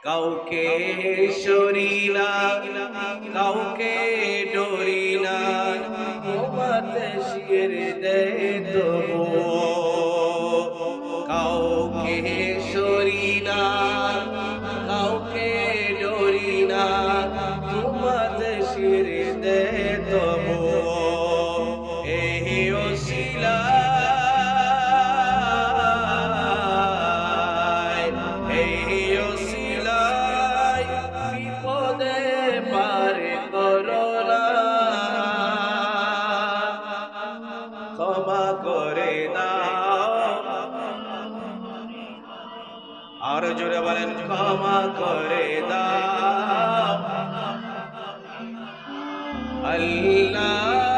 কাউকে সরি না, কাউকে ডরি না, তোমাতে শির দে তবুও। কাউকে সরি না, কাউকে ডরি না, তোমাতে শির দে তবুও। এই ওসিলায়, এই ওসিলায় বিপদে পার করো না, ক্ষমা করে দাও। আর জোরে বলেন, ক্ষমা করে দাও আল্লাহ।